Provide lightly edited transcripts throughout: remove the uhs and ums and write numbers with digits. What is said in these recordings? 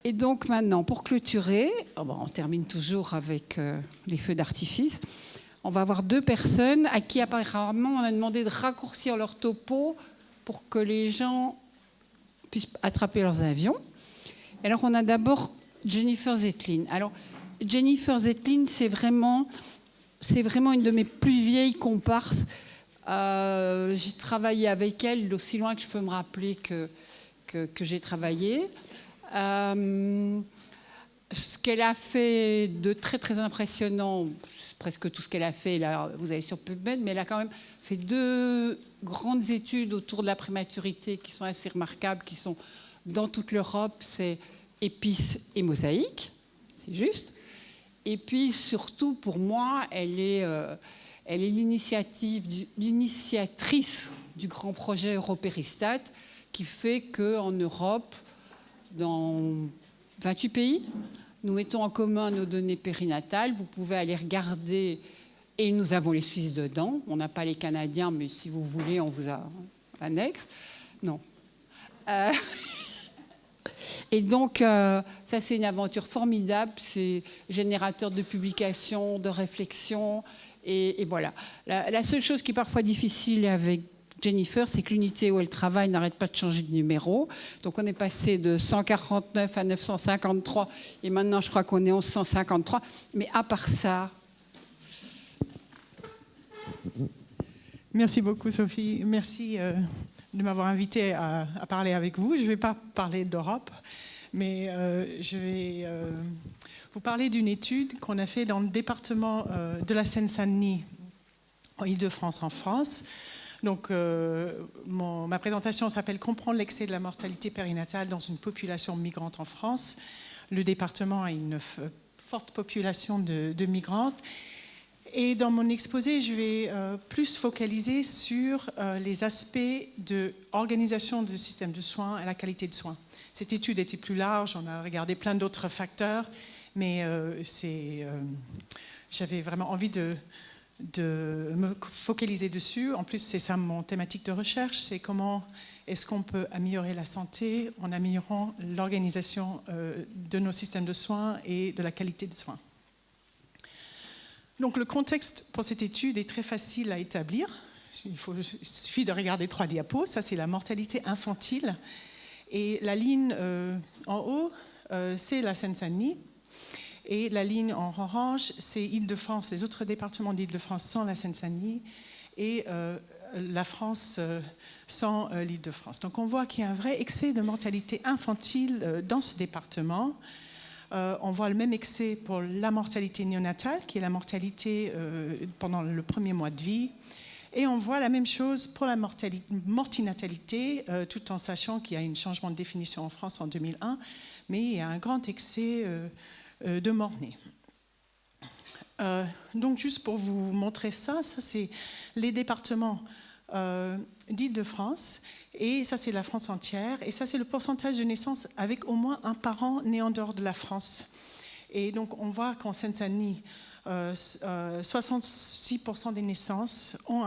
Et donc maintenant, pour clôturer, on termine toujours avec les feux d'artifice. On va avoir 2 personnes à qui apparemment on a demandé de raccourcir leur topo pour que les gens puissent attraper leurs avions. Alors on a d'abord Jennifer Zetlin. Alors Jennifer Zetlin, c'est vraiment une de mes plus vieilles comparses. J'ai travaillé avec elle aussi loin que je peux me rappeler que j'ai travaillé. Ce qu'elle a fait de très très impressionnant, presque tout ce qu'elle a fait, là, vous avez sur PubMed, mais elle a quand même fait 2 grandes études autour de la prématurité qui sont assez remarquables, qui sont dans toute l'Europe, c'est EPIS et Mosaïque, c'est juste. Et puis surtout pour moi, elle est l'initiatrice du grand projet Européristat qui fait qu'en Europe, dans 28 pays, nous mettons en commun nos données périnatales. Vous pouvez aller regarder, et nous avons les Suisses dedans. On n'a pas les Canadiens, mais si vous voulez, on vous annexe. Non. Et donc, ça, c'est une aventure formidable. C'est générateur de publications, de réflexions. Et voilà. La seule chose qui est parfois difficile avec Jennifer, c'est que l'unité où elle travaille n'arrête pas de changer de numéro. Donc on est passé de 149 à 953 et maintenant je crois qu'on est en 153. Mais à part ça... Merci beaucoup Sophie. Merci de m'avoir invitée à parler avec vous. Je ne vais pas parler d'Europe, mais je vais vous parler d'une étude qu'on a faite dans le département de la Seine-Saint-Denis, en Île-de-France, en France. Donc, ma présentation s'appelle « Comprendre l'excès de la mortalité périnatale dans une population migrante en France ». Le département a une forte population de migrantes. Et dans mon exposé, je vais plus focaliser sur les aspects de organisation du système de soins et la qualité de soins. Cette étude était plus large, on a regardé plein d'autres facteurs, mais j'avais vraiment envie de me focaliser dessus. En plus, c'est ça mon thématique de recherche, c'est comment est-ce qu'on peut améliorer la santé en améliorant l'organisation de nos systèmes de soins et de la qualité de soins. Donc le contexte pour cette étude est très facile à établir. Il suffit de regarder 3 diapos. Ça, c'est la mortalité infantile. Et la ligne en haut, c'est la Seine-Saint-Denis. Et la ligne en orange, c'est Île-de-France, les autres départements d'Île-de-France sans la Seine-Saint-Denis et la France sans l'Île-de-France. Donc on voit qu'il y a un vrai excès de mortalité infantile dans ce département. On voit le même excès pour la mortalité néonatale, qui est la mortalité pendant le premier mois de vie. Et on voit la même chose pour la mortinatalité, tout en sachant qu'il y a un changement de définition en France en 2001, mais il y a un grand excès de mort-nés. Donc juste pour vous montrer ça c'est les départements d'Île-de-France et ça c'est la France entière et ça c'est le pourcentage de naissances avec au moins un parent né en dehors de la France. Et donc on voit qu'en Seine-Saint-Denis 66% des naissances ont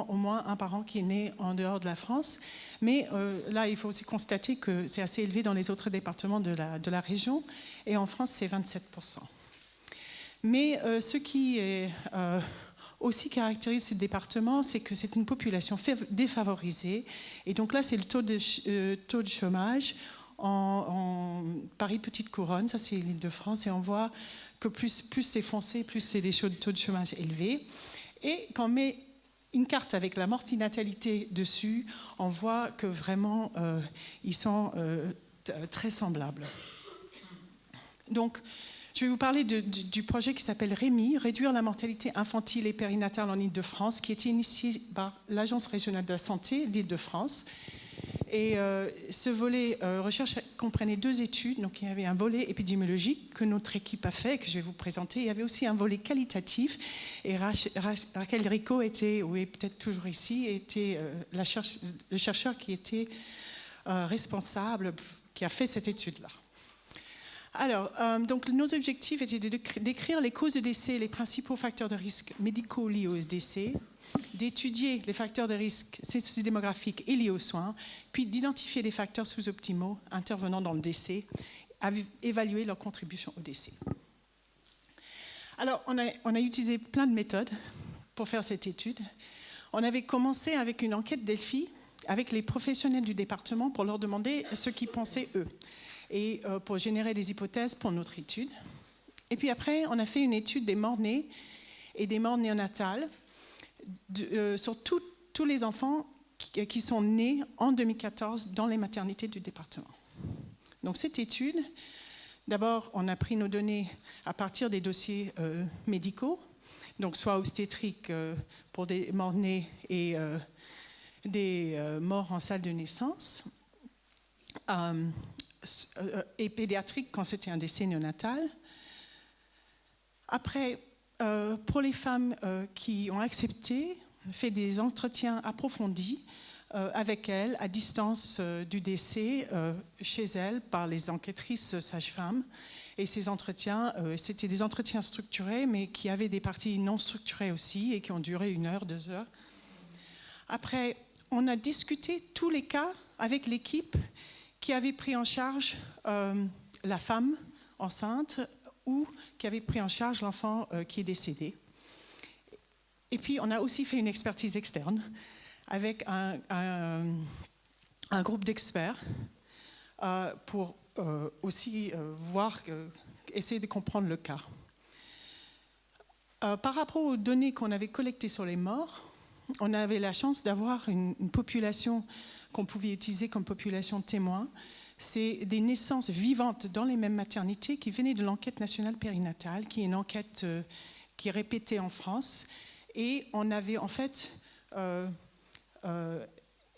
au moins un parent qui est né en dehors de la France. Mais là, il faut aussi constater que c'est assez élevé dans les autres départements de la région. Et en France, c'est 27%. Mais ce qui est, aussi caractérise ce département, c'est que c'est une population défavorisée. Et donc là, c'est le taux de chômage. En Paris Petite Couronne, ça c'est l'Île-de-France, et on voit que plus c'est foncé, plus c'est des taux de chômage élevés. Et quand on met une carte avec la mortinatalité dessus, on voit que vraiment ils sont très semblables. Donc, je vais vous parler du projet qui s'appelle REMI, Réduire la mortalité infantile et périnatale en Île-de-France, qui a été initié par l'Agence régionale de la santé d'Île-de-France. Et ce volet recherche comprenait 2 études. Donc il y avait un volet épidémiologique que notre équipe a fait, que je vais vous présenter. Il y avait aussi un volet qualitatif. Et Raquel Rico était, ou est peut-être toujours ici, était le chercheur qui était responsable, qui a fait cette étude-là. Alors, donc nos objectifs étaient de décrire les causes de décès et les principaux facteurs de risque médicaux liés aux décès, d'étudier les facteurs de risque sociodémographiques et liés aux soins, puis d'identifier les facteurs sous-optimaux intervenant dans le décès, évaluer leur contribution au décès. Alors, on a utilisé plein de méthodes pour faire cette étude. On avait commencé avec une enquête Delphi avec les professionnels du département pour leur demander ce qu'ils pensaient eux et pour générer des hypothèses pour notre étude. Et puis après, on a fait une étude des morts-nés et des morts néonatales sur tous les enfants qui sont nés en 2014 dans les maternités du département. Donc cette étude, d'abord, on a pris nos données à partir des dossiers médicaux, donc soit obstétriques pour des morts-nés et des morts en salle de naissance, et pédiatriques quand c'était un décès néonatal. Après, pour les femmes qui ont accepté, on fait des entretiens approfondis avec elles, à distance du décès, chez elles, par les enquêtrices sages-femmes. Et ces entretiens, c'était des entretiens structurés, mais qui avaient des parties non structurées aussi, et qui ont duré 1 heure, 2 heures. Après, on a discuté tous les cas avec l'équipe qui avait pris en charge la femme enceinte ou qui avait pris en charge l'enfant qui est décédé. Et puis, on a aussi fait une expertise externe avec un groupe d'experts pour aussi essayer de comprendre le cas. Par rapport aux données qu'on avait collectées sur les morts, on avait la chance d'avoir une population qu'on pouvait utiliser comme population témoin. C'est des naissances vivantes dans les mêmes maternités qui venaient de l'enquête nationale périnatale, qui est une enquête qui est répétée en France. Et on avait en fait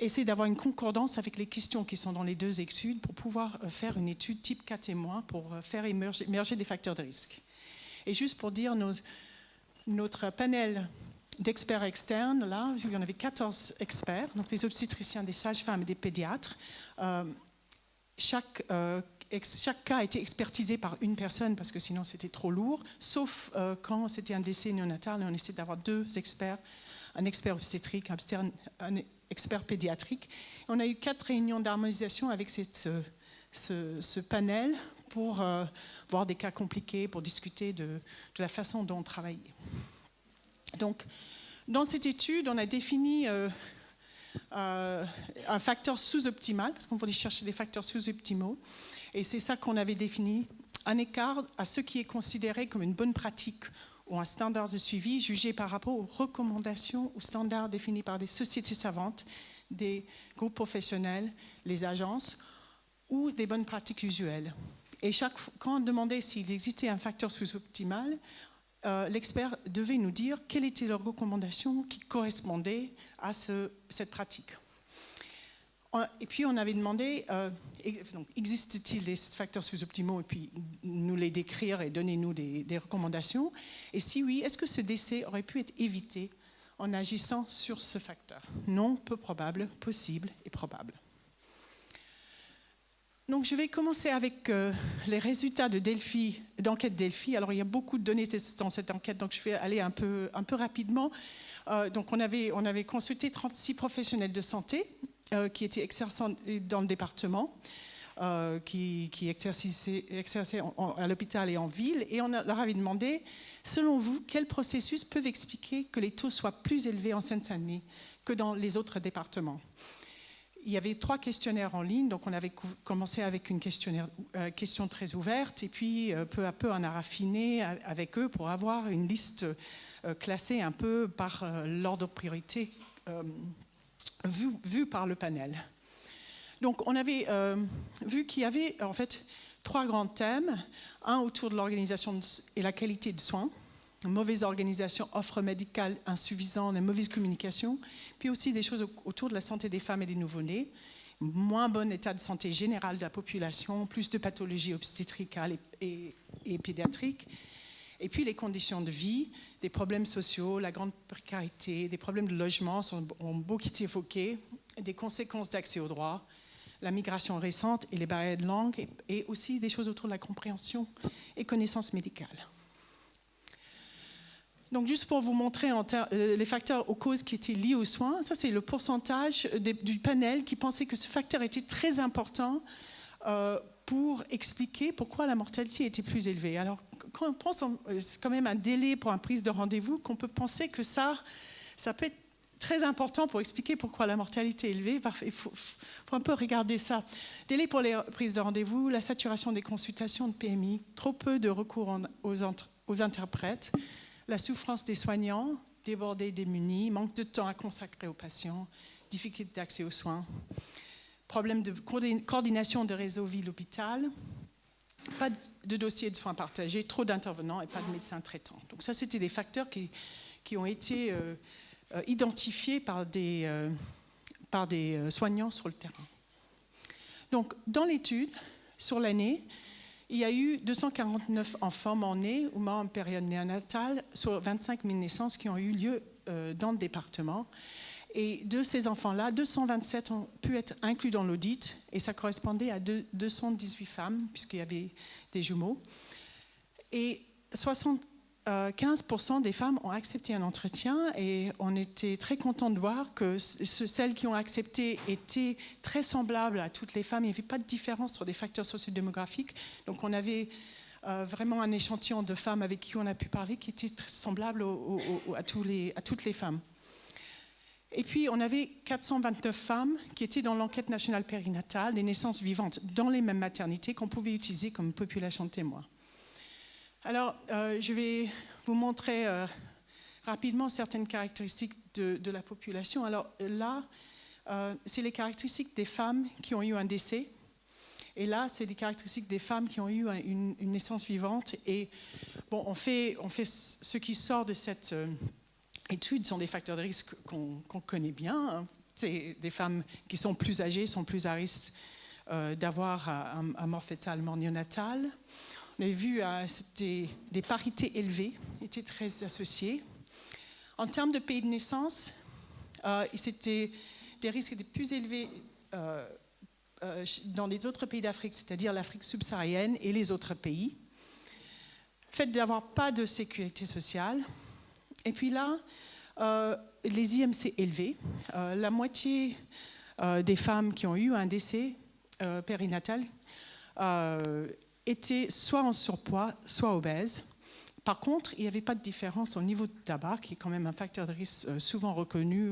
essayé d'avoir une concordance avec les questions qui sont dans les 2 études pour pouvoir faire une étude type cas témoin pour faire émerger des facteurs de risque. Et juste pour dire, notre panel d'experts externes, là, il y en avait 14 experts, donc des obstétriciens, des sages-femmes et des pédiatres. Chaque cas a été expertisé par une personne parce que sinon c'était trop lourd, sauf quand c'était un décès néonatal, on essayait d'avoir 2 experts, un expert obstétrique, un expert pédiatrique. On a eu 4 réunions d'harmonisation avec ce panel pour voir des cas compliqués, pour discuter de la façon dont on travaillait. Donc, dans cette étude, on a défini un facteur sous-optimal, parce qu'on voulait chercher des facteurs sous-optimaux, et c'est ça qu'on avait défini, un écart à ce qui est considéré comme une bonne pratique ou un standard de suivi jugé par rapport aux recommandations ou standards définis par des sociétés savantes, des groupes professionnels, les agences, ou des bonnes pratiques usuelles. Et quand on demandait s'il existait un facteur sous-optimal, l'expert devait nous dire quelles étaient leurs recommandations qui correspondaient à cette pratique. Et puis on avait demandé, existe-t-il des facteurs sous-optimaux, et puis nous les décrire et donner-nous des recommandations. Et si oui, est-ce que ce décès aurait pu être évité en agissant sur ce facteur? Non, peu probable, possible et probable. Donc, je vais commencer avec les résultats d'enquête Delphi. Alors, il y a beaucoup de données dans cette enquête, donc je vais aller un peu rapidement. Donc, on avait consulté 36 professionnels de santé qui étaient exerçants dans le département, qui exerçaient à l'hôpital et en ville, et on leur avait demandé, selon vous, quels processus peuvent expliquer que les taux soient plus élevés en Seine-Saint-Denis que dans les autres départements? Il y avait 3 questionnaires en ligne, donc on avait commencé avec une question très ouverte, et puis peu à peu on a raffiné avec eux pour avoir une liste classée un peu par l'ordre de priorité vu par le panel. Donc on avait vu qu'il y avait en fait 3 grands thèmes, un autour de l'organisation et la qualité de soins, mauvaise organisation, offre médicale insuffisante et mauvaise communication, puis aussi des choses autour de la santé des femmes et des nouveau-nés, moins bon état de santé général de la population, plus de pathologies obstétricales et pédiatriques, et puis les conditions de vie, des problèmes sociaux, la grande précarité, des problèmes de logement ont beaucoup été évoqués, des conséquences d'accès aux droits, la migration récente et les barrières de langue, et aussi des choses autour de la compréhension et connaissances médicales. Donc, juste pour vous montrer les facteurs aux causes qui étaient liés aux soins, ça c'est le pourcentage du panel qui pensait que ce facteur était très important pour expliquer pourquoi la mortalité était plus élevée. Alors, quand on pense, c'est quand même un délai pour une prise de rendez-vous, qu'on peut penser que ça peut être très important pour expliquer pourquoi la mortalité est élevée. Il faut un peu regarder ça. Délai pour les prises de rendez-vous, la saturation des consultations de PMI, trop peu de recours aux interprètes, la souffrance des soignants, débordés, démunis, manque de temps à consacrer aux patients, difficulté d'accès aux soins, problème de coordination de réseau ville-hôpital, pas de dossier de soins partagés, trop d'intervenants et pas de médecins traitants. Donc ça, c'était des facteurs qui ont été identifiés par des soignants sur le terrain. Donc, dans l'étude, sur l'année, il y a eu 249 enfants morts-nés ou morts en période néonatale sur 25 000 naissances qui ont eu lieu dans le département. Et de ces enfants-là, 227 ont pu être inclus dans l'audit, et ça correspondait à 218 femmes, puisqu'il y avait des jumeaux. Et 75% des femmes ont accepté un entretien, et on était très contents de voir que celles qui ont accepté étaient très semblables à toutes les femmes. Il n'y avait pas de différence sur des facteurs sociodémographiques. Donc on avait vraiment un échantillon de femmes avec qui on a pu parler qui était très semblable à toutes les femmes. Et puis, on avait 429 femmes qui étaient dans l'enquête nationale périnatale des naissances vivantes dans les mêmes maternités qu'on pouvait utiliser comme population de témoins. Alors, je vais vous montrer rapidement certaines caractéristiques de la population. Alors là, c'est les caractéristiques des femmes qui ont eu un décès. Et là, c'est des caractéristiques des femmes qui ont eu une naissance vivante. Et bon, on fait ce qui sort de cette étude sont des facteurs de risque qu'on connaît bien. C'est des femmes qui sont plus âgées, sont plus à risque d'avoir un mort fétal, mort néonatale. On a vu c'était des parités élevées, étaient très associées. En termes de pays de naissance, c'était des risques plus élevés dans les autres pays d'Afrique, c'est-à-dire l'Afrique subsaharienne et les autres pays. Le fait d'avoir pas de sécurité sociale. Et puis là, les IMC élevés. La moitié des femmes qui ont eu un décès périnatal étaient soit en surpoids, soit obèses. Par contre, il n'y avait pas de différence au niveau de tabac, qui est quand même un facteur de risque souvent reconnu,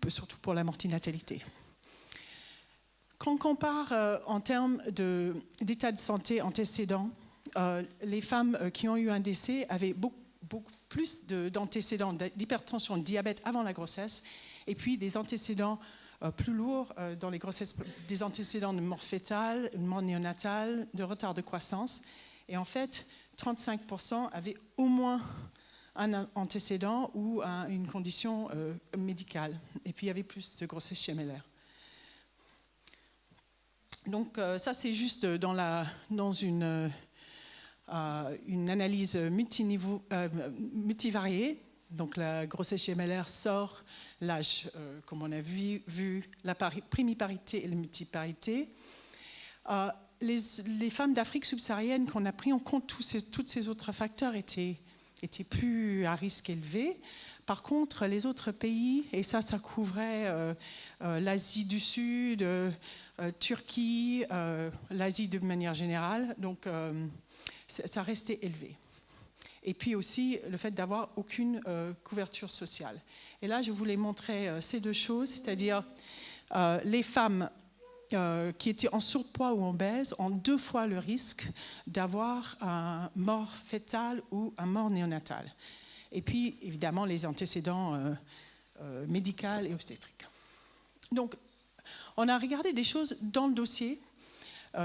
surtout pour la mortinatalité. Quand on compare en termes d'état de santé antécédent, les femmes qui ont eu un décès avaient beaucoup plus d'antécédents d'hypertension, de diabète avant la grossesse, et puis des antécédents plus lourds dans les grossesses, des antécédents de mort fétale, de mort néonatale, de retard de croissance. Et en fait, 35% avaient au moins un antécédent ou une condition médicale. Et puis il y avait plus de grossesse gemellaire. Donc ça, c'est juste dans une analyse multivariée. Donc la grossesse gemellaire sort l'âge, comme on a vu la primiparité et la multiparité. Les femmes d'Afrique subsaharienne qu'on a pris en compte, tous ces autres facteurs étaient plus à risque élevé. Par contre, les autres pays, et ça couvrait l'Asie du Sud, Turquie, l'Asie de manière générale, donc ça restait élevé. Et puis aussi le fait d'avoir aucune couverture sociale. Et là, je voulais montrer ces deux choses, c'est-à-dire les femmes qui étaient en surpoids ou obèses ont 2 fois le risque d'avoir un mort fétal ou un mort néonatal. Et puis, évidemment, les antécédents médicaux et obstétriques. Donc, on a regardé des choses dans le dossier.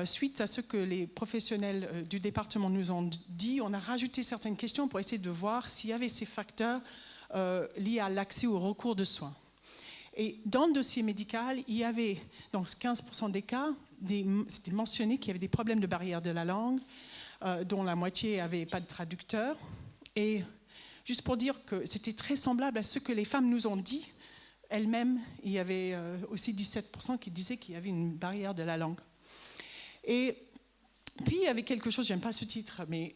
Suite à ce que les professionnels du département nous ont dit, on a rajouté certaines questions pour essayer de voir s'il y avait ces facteurs liés à l'accès au recours de soins. Et dans le dossier médical, il y avait, dans 15% des cas, c'était mentionné qu'il y avait des problèmes de barrière de la langue, dont la moitié n'avait pas de traducteur. Et juste pour dire que c'était très semblable à ce que les femmes nous ont dit elles-mêmes, il y avait aussi 17% qui disaient qu'il y avait une barrière de la langue. Et puis il y avait quelque chose, j'aime pas ce titre, mais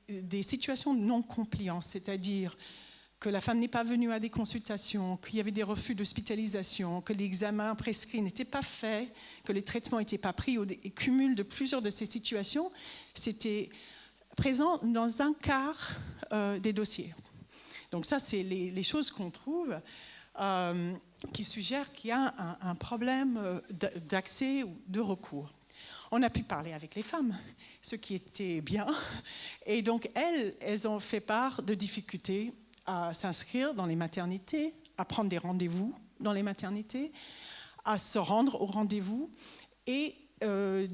des situations de non-compliance, c'est-à-dire que la femme n'est pas venue à des consultations, qu'il y avait des refus d'hospitalisation, que l'examen prescrit n'était pas fait, que les traitements n'étaient pas pris, et cumul de plusieurs de ces situations, c'était présent dans un quart des dossiers. Donc ça, c'est les choses qu'on trouve qui suggèrent qu'il y a un problème d'accès ou de recours. On a pu parler avec les femmes, ce qui était bien. Et donc, elles ont fait part de difficultés à s'inscrire dans les maternités, à prendre des rendez-vous dans les maternités, à se rendre au rendez-vous et de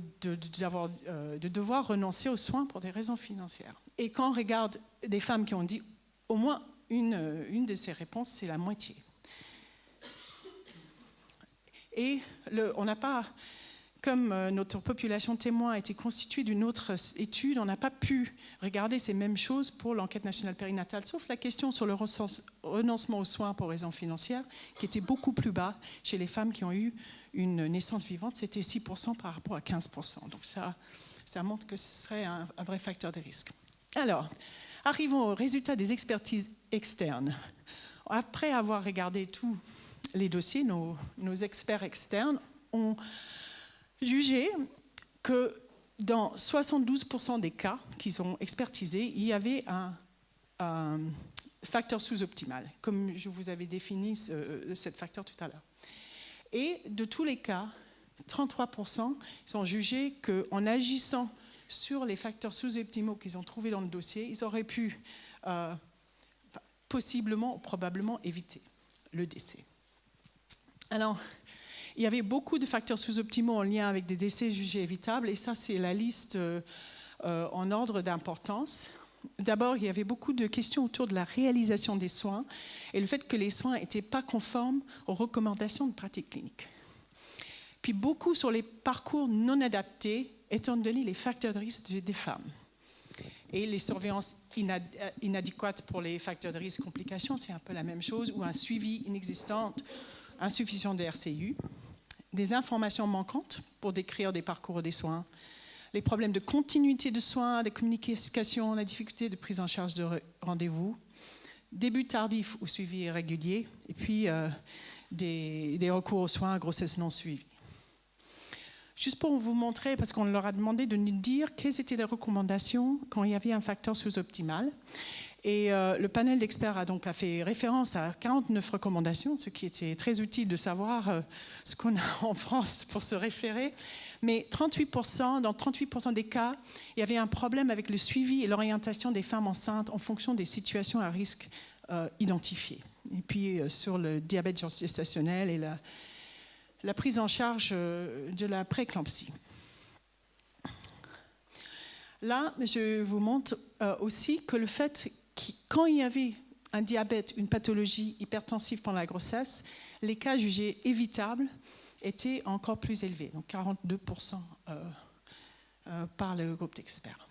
devoir renoncer aux soins pour des raisons financières. Et quand on regarde des femmes qui ont dit au moins une de ces réponses, c'est la moitié. Et on n'a pas... Comme notre population témoin a été constituée d'une autre étude, on n'a pas pu regarder ces mêmes choses pour l'enquête nationale périnatale, sauf la question sur le renoncement aux soins pour raisons financières, qui était beaucoup plus bas chez les femmes qui ont eu une naissance vivante, c'était 6% par rapport à 15%. Donc ça montre que ce serait un vrai facteur de risque. Alors, arrivons aux résultats des expertises externes. Après avoir regardé tous les dossiers, nos experts externes ont jugé que dans 72% des cas qu'ils ont expertisés, il y avait un facteur sous-optimal, comme je vous avais défini ce facteur tout à l'heure. Et de tous les cas, 33% ils ont jugé qu'en agissant sur les facteurs sous-optimaux qu'ils ont trouvés dans le dossier, ils auraient pu possiblement ou probablement éviter le décès. Alors, il y avait beaucoup de facteurs sous-optimaux en lien avec des décès jugés évitables, et ça, c'est la liste en ordre d'importance. D'abord, il y avait beaucoup de questions autour de la réalisation des soins et le fait que les soins n'étaient pas conformes aux recommandations de pratique clinique. Puis beaucoup sur les parcours non adaptés, étant donné les facteurs de risque des femmes. Et les surveillances inadéquates pour les facteurs de risque complications, c'est un peu la même chose, ou un suivi inexistant, insuffisant de RCU, des informations manquantes pour décrire des parcours des soins, les problèmes de continuité de soins, de communication, la difficulté de prise en charge de rendez-vous, début tardif ou suivi irrégulier, et puis des recours aux soins à grossesse non suivie. Juste pour vous montrer, parce qu'on leur a demandé de nous dire quelles étaient les recommandations quand il y avait un facteur sous-optimal. Et le panel d'experts a fait référence à 49 recommandations, ce qui était très utile de savoir ce qu'on a en France pour se référer. Mais dans 38% des cas, il y avait un problème avec le suivi et l'orientation des femmes enceintes en fonction des situations à risque identifiées. Et puis sur le diabète gestationnel et la prise en charge de la prééclampsie. Là, je vous montre aussi que le fait quand il y avait un diabète, une pathologie hypertensive pendant la grossesse, les cas jugés évitables étaient encore plus élevés, donc 42% par le groupe d'experts.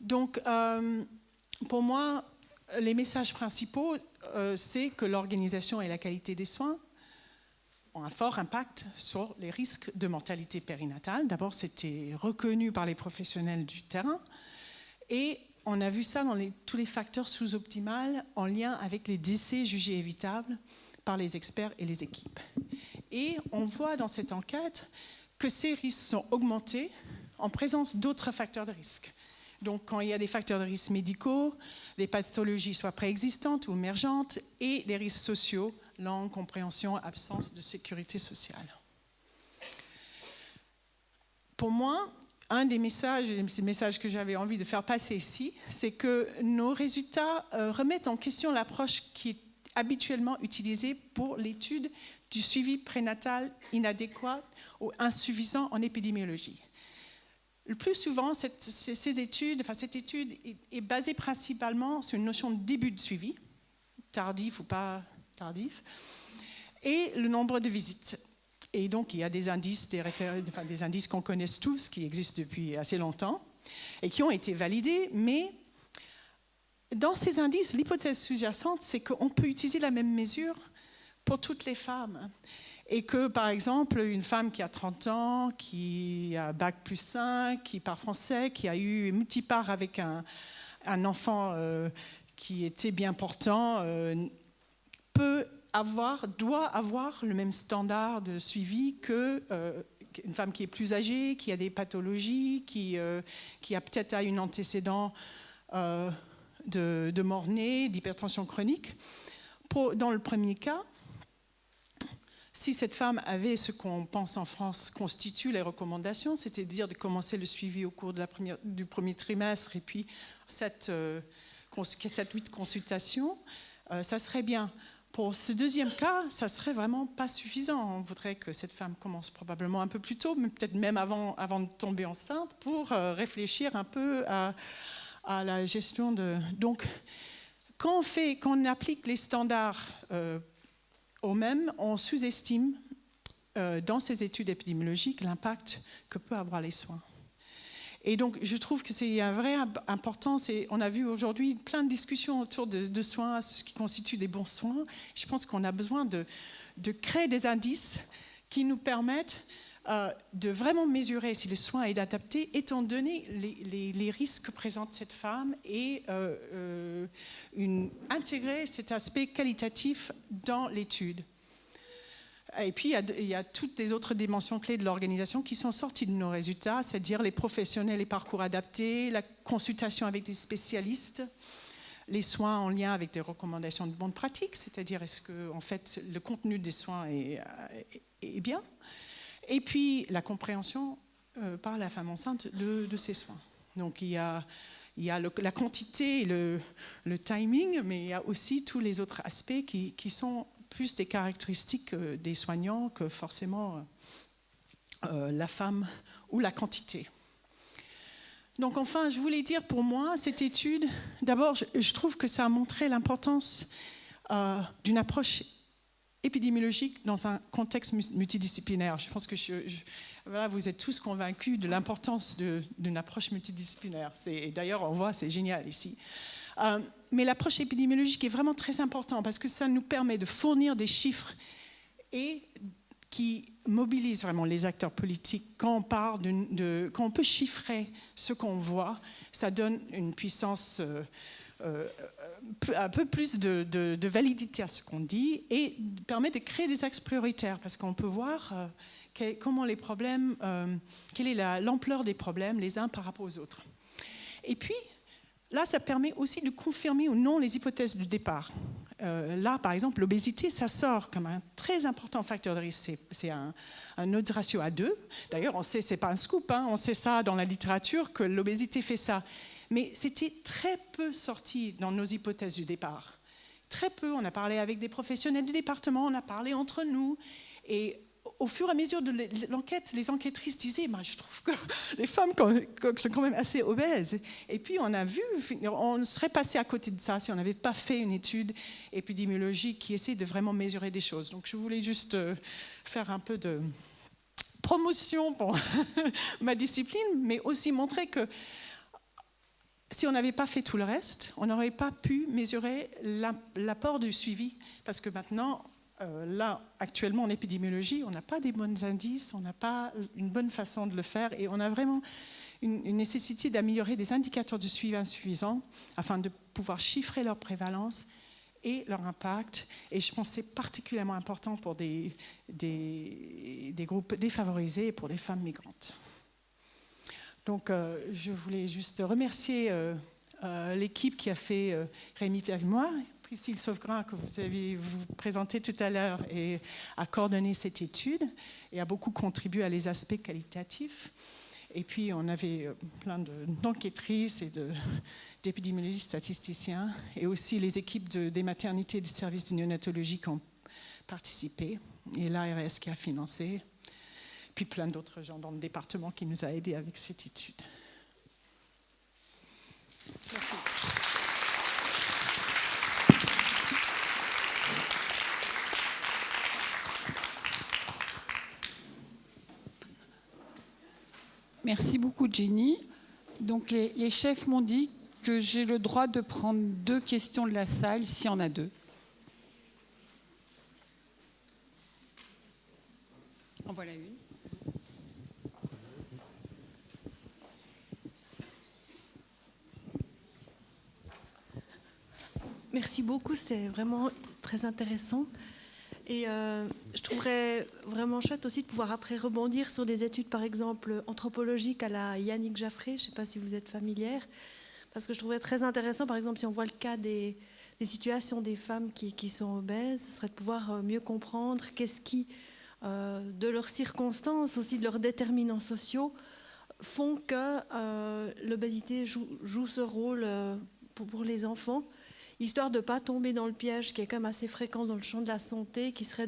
Donc, pour moi, les messages principaux, c'est que l'organisation et la qualité des soins ont un fort impact sur les risques de mortalité périnatale. D'abord, c'était reconnu par les professionnels du terrain, et on a vu ça dans tous les facteurs sous-optimaux en lien avec les décès jugés évitables par les experts et les équipes. Et on voit dans cette enquête que ces risques sont augmentés en présence d'autres facteurs de risque. Donc quand il y a des facteurs de risque médicaux, des pathologies soit préexistantes ou émergentes, et des risques sociaux, langue, compréhension, absence de sécurité sociale. Pour moi, un des messages que j'avais envie de faire passer ici, c'est que nos résultats remettent en question l'approche qui est habituellement utilisée pour l'étude du suivi prénatal inadéquat ou insuffisant en épidémiologie. Le plus souvent, cette étude est basée principalement sur une notion de début de suivi, tardif ou pas tardif, et le nombre de visites. Et donc, il y a des indices, des indices qu'on connaît tous, qui existent depuis assez longtemps, et qui ont été validés, mais dans ces indices, l'hypothèse sous-jacente, c'est qu'on peut utiliser la même mesure pour toutes les femmes. Et que, par exemple, une femme qui a 30 ans, qui a bac plus 5, qui parle français, qui a eu multipart avec un enfant qui était bien portant doit avoir le même standard de suivi qu'une femme qui est plus âgée, qui a des pathologies, qui a peut-être un antécédent de mort-née, d'hypertension chronique. Dans le premier cas, si cette femme avait ce qu'on pense en France constitue les recommandations, c'est-à-dire de commencer le suivi au cours du premier trimestre et puis 7-8 consultations, ça serait bien. Pour ce deuxième cas, ça serait vraiment pas suffisant. On voudrait que cette femme commence probablement un peu plus tôt, mais peut-être même avant de tomber enceinte, pour réfléchir un peu à la gestion de... Donc, quand on applique les standards au même, on sous-estime dans ces études épidémiologiques l'impact que peuvent avoir les soins. Et donc, je trouve que c'est une vraie importance. Et on a vu aujourd'hui plein de discussions autour de soins, ce qui constitue des bons soins. Je pense qu'on a besoin de créer des indices qui nous permettent de vraiment mesurer si le soin est adapté, étant donné les risques que présente cette femme, et intégrer cet aspect qualitatif dans l'étude. Et puis, il y a toutes les autres dimensions clés de l'organisation qui sont sorties de nos résultats, c'est-à-dire les professionnels et parcours adaptés, la consultation avec des spécialistes, les soins en lien avec des recommandations de bonne pratique, c'est-à-dire est-ce que en fait, le contenu des soins est bien, et puis la compréhension par la femme enceinte de ces soins. Donc, il y a la quantité et le timing, mais il y a aussi tous les autres aspects qui sont plus des caractéristiques des soignants que forcément la femme ou la quantité. Donc enfin, je voulais dire pour moi, cette étude, d'abord, je trouve que ça a montré l'importance d'une approche épidémiologique dans un contexte multidisciplinaire. Je pense que voilà, vous êtes tous convaincus de l'importance d'une approche multidisciplinaire. Et d'ailleurs, on voit, c'est génial ici. Mais l'approche épidémiologique est vraiment très importante parce que ça nous permet de fournir des chiffres et qui mobilisent vraiment les acteurs politiques. Quand on peut chiffrer ce qu'on voit, ça donne une puissance, un peu plus de validité à ce qu'on dit et permet de créer des axes prioritaires parce qu'on peut voir comment les problèmes, quelle est l'ampleur des problèmes les uns par rapport aux autres. Et puis, là, ça permet aussi de confirmer ou non les hypothèses du départ. Là, par exemple, l'obésité, ça sort comme un très important facteur de risque. C'est un odds ratio à 2. D'ailleurs, on sait, c'est pas un scoop, hein, on sait ça dans la littérature, que l'obésité fait ça. Mais c'était très peu sorti dans nos hypothèses du départ. Très peu. On a parlé avec des professionnels du département, on a parlé entre nous. Et au fur et à mesure de l'enquête, les enquêtrices disaient je trouve que les femmes sont quand même assez obèses. Et puis on a vu, on serait passé à côté de ça si on n'avait pas fait une étude épidémiologique qui essaie de vraiment mesurer des choses. Donc je voulais juste faire un peu de promotion pour ma discipline, mais aussi montrer que si on n'avait pas fait tout le reste, on n'aurait pas pu mesurer l'apport du suivi. Parce que maintenant, là, actuellement, en épidémiologie, on n'a pas des bons indices, on n'a pas une bonne façon de le faire et on a vraiment une nécessité d'améliorer des indicateurs de suivi insuffisants afin de pouvoir chiffrer leur prévalence et leur impact. Et je pense que c'est particulièrement important pour des groupes défavorisés et pour les femmes migrantes. Donc, je voulais juste remercier l'équipe qui a fait Rémi avec moi, Priscille Sauvegrin, que vous avez présenté tout à l'heure, et a coordonné cette étude et a beaucoup contribué à les aspects qualitatifs. Et puis, on avait plein d'enquêtrices et d'épidémiologistes statisticiens, et aussi les équipes des maternités et des services de néonatologie qui ont participé, et l'ARS qui a financé, puis plein d'autres gens dans le département qui nous a aidés avec cette étude. Merci. Merci beaucoup, Jenny. Donc, les chefs m'ont dit que j'ai le droit de prendre 2 questions de la salle, s'il y en a 2. En voilà une. Merci beaucoup, c'était vraiment très intéressant. Et je trouverais vraiment chouette aussi de pouvoir après rebondir sur des études, par exemple, anthropologiques à la Yannick Jaffré. Je ne sais pas si vous êtes familière. Parce que je trouverais très intéressant, par exemple, si on voit le cas des situations des femmes qui sont obèses, ce serait de pouvoir mieux comprendre qu'est-ce qui, de leurs circonstances, aussi de leurs déterminants sociaux, font que l'obésité joue ce rôle pour les enfants, histoire de ne pas tomber dans le piège qui est quand même assez fréquent dans le champ de la santé, qui serait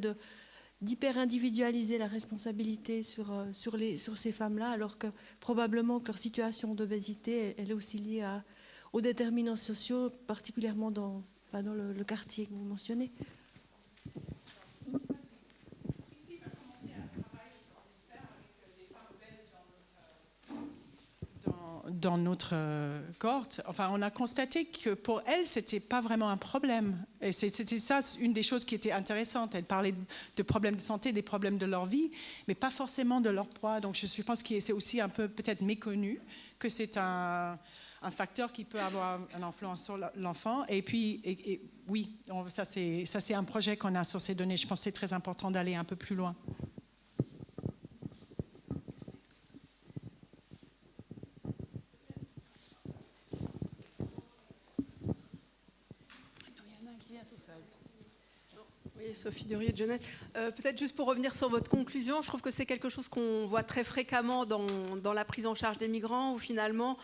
d'hyper-individualiser la responsabilité sur ces femmes-là, alors que probablement que leur situation d'obésité, elle est aussi liée aux déterminants sociaux, particulièrement dans le quartier que vous mentionnez. Dans notre cohorte, enfin, on a constaté que pour elles, c'était pas vraiment un problème. Et c'était ça, une des choses qui était intéressante. Elles parlaient de problèmes de santé, des problèmes de leur vie, mais pas forcément de leur poids. Donc, je pense que c'est aussi un peu peut-être méconnu que c'est un facteur qui peut avoir une influence sur l'enfant. Et puis, oui, ça c'est un projet qu'on a sur ces données. Je pense que c'est très important d'aller un peu plus loin. Oui, Sophie Durier de Genève. Peut-être juste pour revenir sur votre conclusion, je trouve que c'est quelque chose qu'on voit très fréquemment dans la prise en charge des migrants, où finalement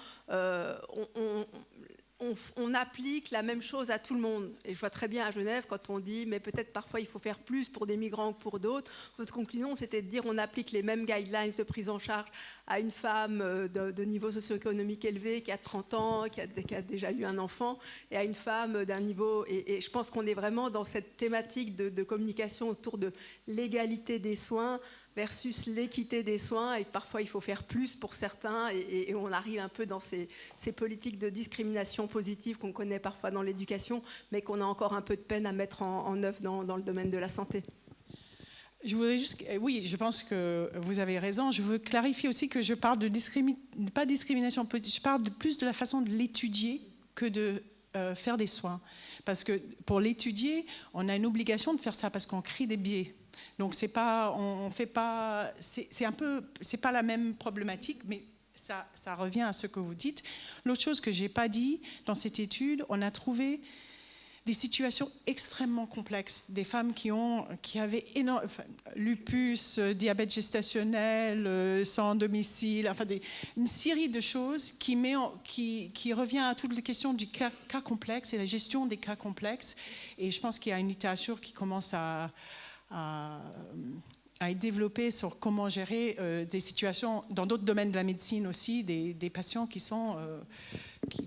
on applique la même chose à tout le monde. Et je vois très bien à Genève quand on dit mais peut-être parfois il faut faire plus pour des migrants que pour d'autres. Votre conclusion, c'était de dire on applique les mêmes guidelines de prise en charge à une femme de niveau socio-économique élevé qui a 30 ans, qui a déjà eu un enfant, et à une femme d'un niveau... Et je pense qu'on est vraiment dans cette thématique de communication autour de l'égalité des soins versus l'équité des soins, et que parfois il faut faire plus pour certains, et on arrive un peu dans ces politiques de discrimination positive qu'on connaît parfois dans l'éducation, mais qu'on a encore un peu de peine à mettre en œuvre dans le domaine de la santé. Je voudrais juste, oui, je pense que vous avez raison. Je veux clarifier aussi que je parle de pas discrimination positive, je parle plus de la façon de l'étudier que de faire des soins. Parce que pour l'étudier, on a une obligation de faire ça parce qu'on crée des biais. Donc c'est pas, on fait pas, c'est un peu, c'est pas la même problématique, mais ça revient à ce que vous dites. L'autre chose que j'ai pas dit dans cette étude, on a trouvé des situations extrêmement complexes, des femmes qui avaient lupus, diabète gestationnel, sans domicile, enfin une série de choses qui revient à toutes les questions du cas complexe et la gestion des cas complexes. Et je pense qu'il y a une littérature qui commence à être développée sur comment gérer des situations dans d'autres domaines de la médecine aussi, des patients qui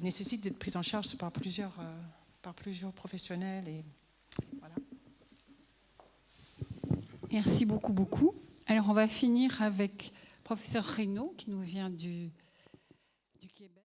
nécessitent d'être pris en charge par plusieurs professionnels. Et voilà. Merci beaucoup. Alors on va finir avec professeur Reynaud qui nous vient du